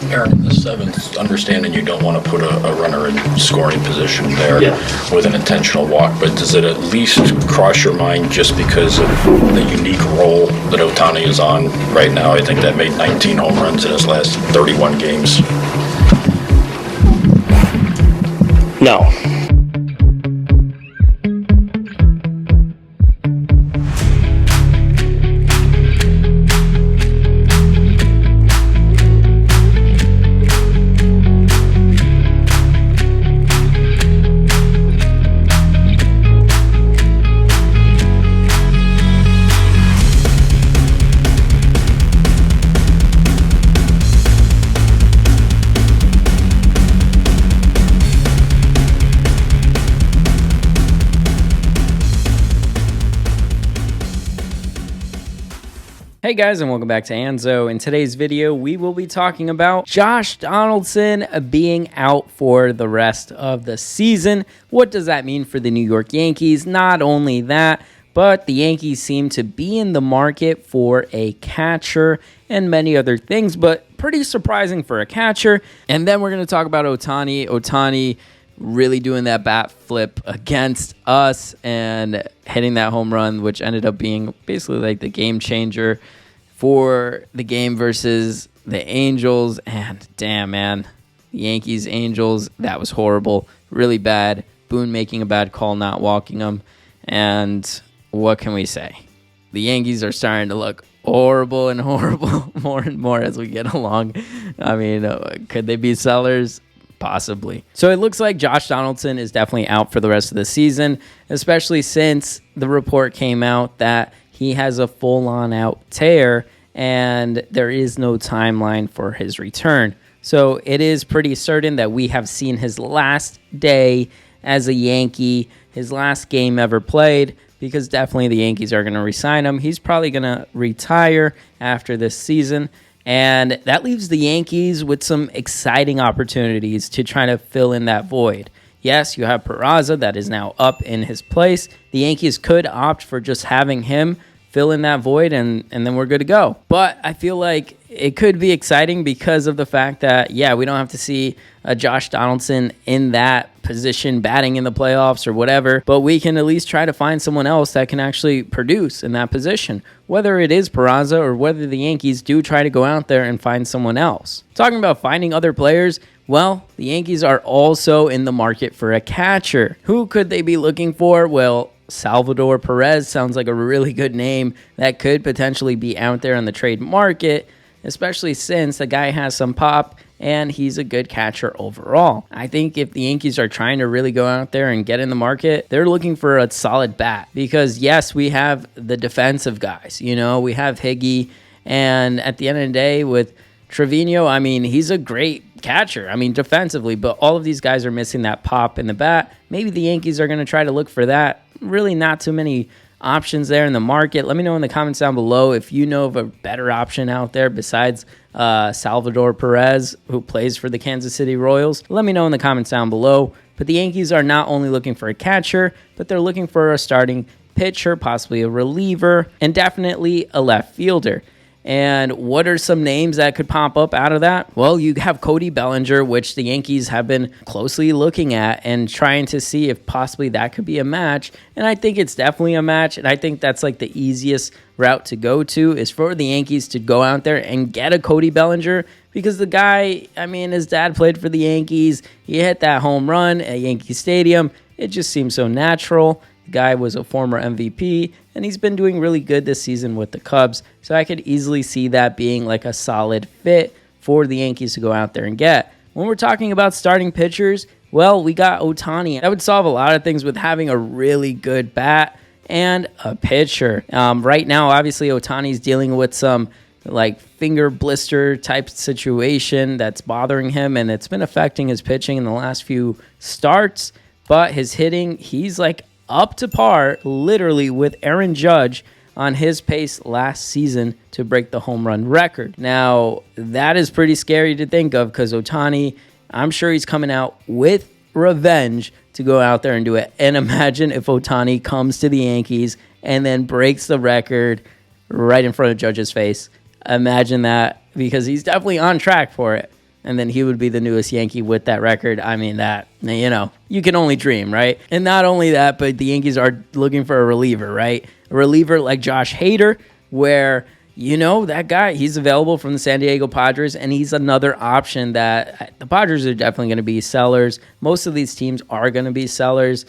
Aaron, in the seventh, understanding you don't want to put a runner in scoring position there with an intentional walk, but does it at least cross your mind just because of the unique role that Ohtani is on right now? I think that made 19 home runs in his last 31 games. No. Hey guys, and welcome back to Anzo. In today's video, we will be talking about Josh Donaldson being out for the rest of the season. What does that mean for the New York Yankees? Not only that, but the Yankees seem to be in the market for a catcher and many other things, but pretty surprising for a catcher. And then we're going to talk about Ohtani. Ohtani really doing that bat flip against us and hitting that home run, which ended up being basically like the game changer for the game versus the Angels. And damn, man, the Yankees, Angels, that was horrible. Really bad. Boone making a bad call, not walking him. And what can we say? The Yankees are starting to look horrible and horrible more and more as we get along. I mean, could they be sellers? Possibly. So it looks like Josh Donaldson is definitely out for the rest of the season, especially since the report came out that he has a full-on out tear and there is no timeline for his return. So it is pretty certain that we have seen his last day as a Yankee, his last game ever played, because definitely the Yankees are going to re-sign him. He's probably going to retire after this season. And that leaves the Yankees with some exciting opportunities to try to fill in that void. Yes, you have Peraza that is now up in his place. The Yankees could opt for just having him fill in that void, and then we're good to go. But I feel like it could be exciting because of the fact that, yeah, we don't have to see Josh Donaldson in that position batting in the playoffs or whatever, but we can at least try to find someone else that can actually produce in that position, whether it is Peraza or whether the Yankees do try to go out there and find someone else. Talking about finding other players, well, the Yankees are also in the market for a catcher. Who could they be looking for? Well, Salvador Perez sounds like a really good name that could potentially be out there on the trade market, especially since the guy has some pop and he's a good catcher overall. I think if the Yankees are trying to really go out there and get in the market, they're looking for a solid bat because, yes, we have the defensive guys. You know, we have Higgy, and at the end of the day with Trevino, I mean, he's a great catcher. I mean, defensively, but all of these guys are missing that pop in the bat. Maybe the Yankees are going to try to look for that. Really not too many options there in the market. Let me know in the comments down below if you know of a better option out there besides Salvador Perez, who plays for the Kansas City Royals. Let me know in the comments down below. But the Yankees are not only looking for a catcher, but they're looking for a starting pitcher, possibly a reliever, and definitely a left fielder. And what are some names that could pop up out of that? Well, you have Cody Bellinger, which the Yankees have been closely looking at and trying to see if possibly that could be a match. And I think it's definitely a match. And I think that's like the easiest route to go to is for the Yankees to go out there and get a Cody Bellinger because the guy, I mean, his dad played for the Yankees. He hit that home run at Yankee Stadium. It just seems so natural. Guy was a former MVP, and he's been doing really good this season with the Cubs, so I could easily see that being like a solid fit for the Yankees to go out there and get. When we're talking about starting pitchers, well, we got Ohtani. That would solve a lot of things with having a really good bat and a pitcher. Right now, obviously, Ohtani's dealing with some like finger blister type situation that's bothering him, and it's been affecting his pitching in the last few starts, but his hitting, he's like up to par, literally, with Aaron Judge on his pace last season to break the home run record. Now, that is pretty scary to think of because Ohtani, I'm sure he's coming out with revenge to go out there and do it. And imagine if Ohtani comes to the Yankees and then breaks the record right in front of Judge's face. Imagine that, because he's definitely on track for it. and then he would be the newest Yankee with that record. I mean, that, you can only dream, right? And not only that, but the Yankees are looking for a reliever, right? A reliever like Josh Hader, where, that guy, he's available from the San Diego Padres, and he's another option that the Padres are definitely going to be sellers. Most of these teams are going to be sellers,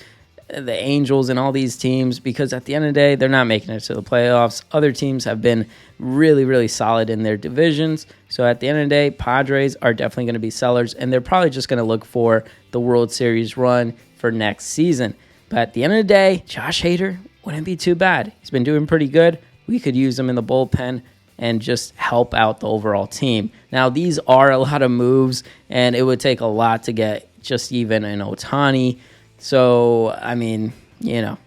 the Angels and all these teams, because at the end of the day, they're not making it to the playoffs. Other teams have been really, really solid in their divisions. So at the end of the day, Padres are definitely going to be sellers, and they're probably just going to look for the World Series run for next season. But at the end of the day, Josh Hader wouldn't be too bad. He's been doing pretty good. We could use him in the bullpen and just help out the overall team. Now, these are a lot of moves, and it would take a lot to get just even an Ohtani. So, I mean,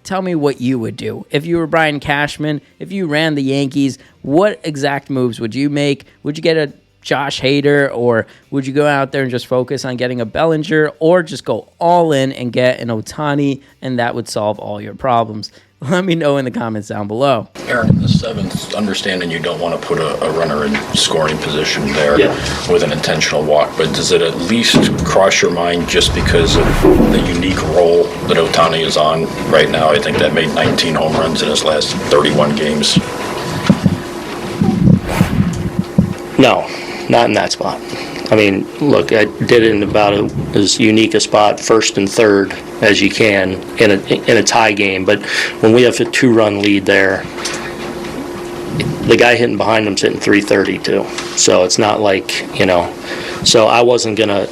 tell me what you would do. If you were Brian Cashman, if you ran the Yankees, what exact moves would you make? Would you get a Josh Hader, or would you go out there and just focus on getting a Bellinger, or just go all in and get an Ohtani, and that would solve all your problems? Let me know in the comments down below. Aaron, in the seventh, understanding you don't want to put a runner in scoring position there with an intentional walk, but does it at least cross your mind just because of the unique role that Ohtani is on right now? I think that made 19 home runs in his last 31 games. No, not in that spot. I mean, look, I did it in about as unique a spot, first and third, as you can in a tie game. But when we have a 2-run lead there, the guy hitting behind him's hitting 330 too. So it's not like, So I wasn't gonna,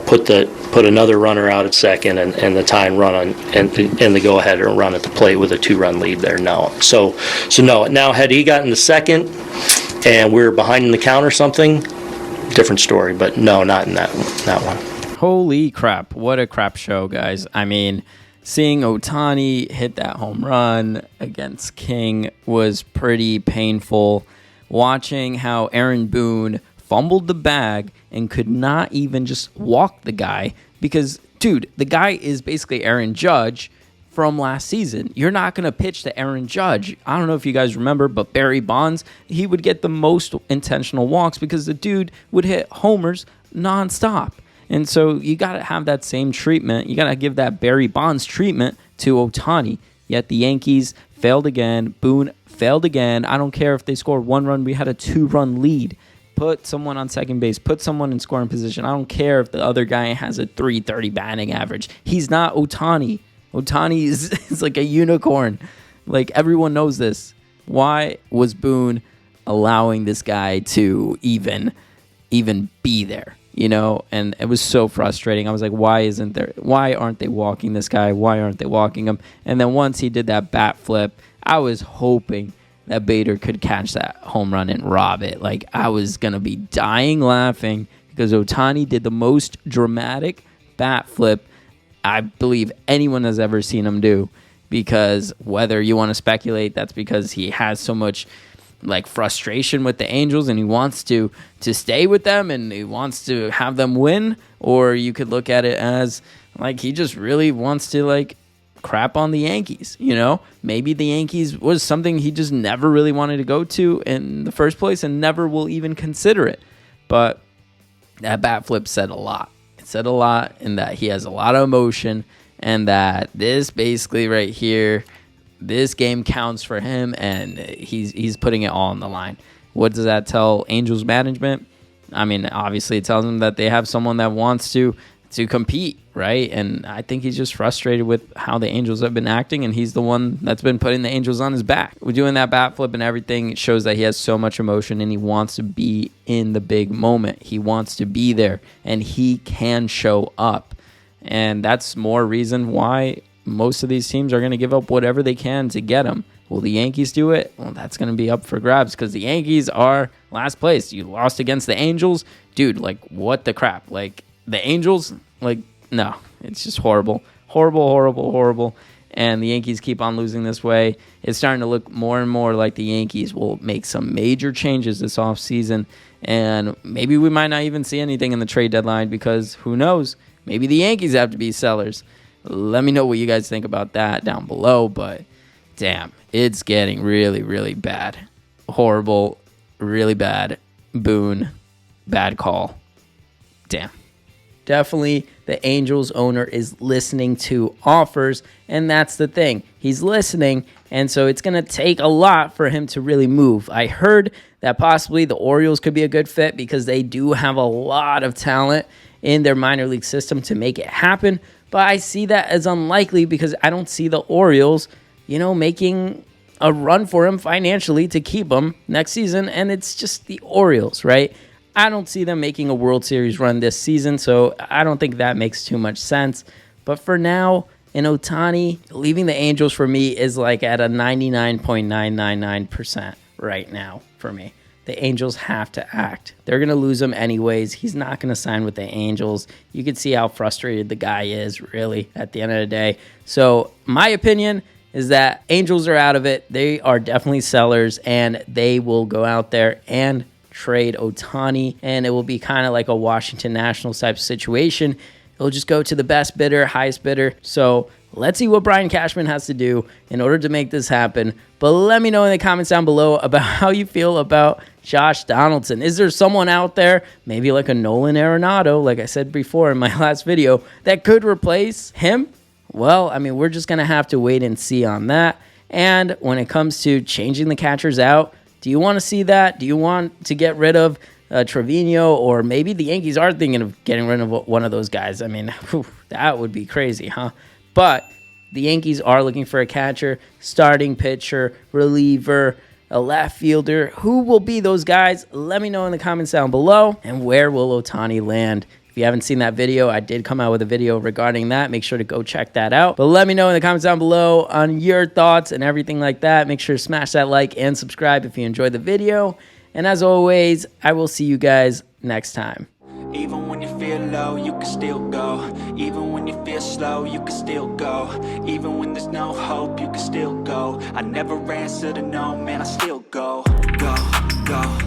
put another runner out at second and the tie and run on and the go ahead or run at the plate with a 2-run lead there. No. So no. Now had he gotten the second and we're behind in the count or something, different story, but no, not in that one. Holy crap, what a crap show, guys. I mean, seeing Ohtani hit that home run against King was pretty painful. Watching how Aaron Boone fumbled the bag and could not even just walk the guy, because, dude, the guy is basically Aaron Judge from last season. You're not going to pitch to Aaron Judge. I don't know if you guys remember, but Barry Bonds, he would get the most intentional walks because the dude would hit homers nonstop. And so you got to have that same treatment. You got to give that Barry Bonds treatment to Ohtani. Yet the Yankees failed again. Boone failed again. I don't care if they scored 1 run. We had a 2-run lead. Put someone on second base. Put someone in scoring position. I don't care if the other guy has a 330 batting average. He's not Ohtani. Ohtani is like a unicorn. Like, everyone knows this. Why was Boone allowing this guy to even be there? And it was so frustrating. I was like, why aren't they walking this guy? Why aren't they walking him? And then once he did that bat flip, I was hoping that Bader could catch that home run and rob it. Like, I was going to be dying laughing because Ohtani did the most dramatic bat flip I believe anyone has ever seen him do, because whether you want to speculate that's because he has so much frustration with the Angels and he wants to stay with them and he wants to have them win, or you could look at it as he just really wants to crap on the Yankees. Maybe the Yankees was something he just never really wanted to go to in the first place and never will even consider it. But that bat flip said a lot. It said a lot in that he has a lot of emotion, and that this basically right here, this game counts for him, and he's putting it all on the line. What does that tell Angels management? I mean, obviously it tells them that they have someone that wants to compete, right? And I think he's just frustrated with how the Angels have been acting, and he's the one that's been putting the Angels on his back. We're doing that bat flip and everything. It shows that he has so much emotion, and he wants to be in the big moment. He wants to be there, and he can show up. And that's more reason why most of these teams are going to give up whatever they can to get him. Will the Yankees do it? Well, that's going to be up for grabs because the Yankees are last place. You lost against the Angels. Dude, what the crap? The Angels, no, it's just horrible. Horrible. And the Yankees keep on losing this way. It's starting to look more and more like the Yankees will make some major changes this offseason. And maybe we might not even see anything in the trade deadline because who knows? Maybe the Yankees have to be sellers. Let me know what you guys think about that down below. But damn, it's getting really, really bad. Horrible, really bad. Boone, bad call. damn. Definitely the Angels owner is listening to offers, and that's the thing. He's listening, and so it's going to take a lot for him to really move. I heard that possibly the Orioles could be a good fit because they do have a lot of talent in their minor league system to make it happen, but I see that as unlikely because I don't see the Orioles, making a run for him financially to keep him next season, and it's just the Orioles, right? I don't see them making a World Series run this season, so I don't think that makes too much sense. But for now, in Ohtani, leaving the Angels for me is like at a 99.999% right now for me. The Angels have to act. They're going to lose him anyways. He's not going to sign with the Angels. You can see how frustrated the guy is, really, at the end of the day. So my opinion is that Angels are out of it. They are definitely sellers, and they will go out there and trade Ohtani, and it will be kind of like a Washington Nationals type situation. It'll just go to the best bidder, highest bidder. So let's see what Brian Cashman has to do in order to make this happen. But let me know in the comments down below about how you feel about Josh Donaldson. Is there someone out there, maybe like a Nolan Arenado, like I said before in my last video, that could replace him? Well, I mean, we're just going to have to wait and see on that. And when it comes to changing the catchers out, do you want to see that? Do you want to get rid of Trevino, or maybe the Yankees are thinking of getting rid of one of those guys? I mean, that would be crazy, huh? But the Yankees are looking for a catcher, starting pitcher, reliever, a left fielder. Who will be those guys? Let me know in the comments down below. And where will Ohtani land? If you haven't seen that video, I did come out with a video regarding that. Make sure to go check that out. But let me know in the comments down below on your thoughts and everything like that. Make sure to smash that like and subscribe if you enjoyed the video. And as always, I will see you guys next time. Even when you feel low, you can still go. Even when you feel slow, you can still go. Even when there's no hope, you can still go. I never answer to no, man, I still go. Go, go.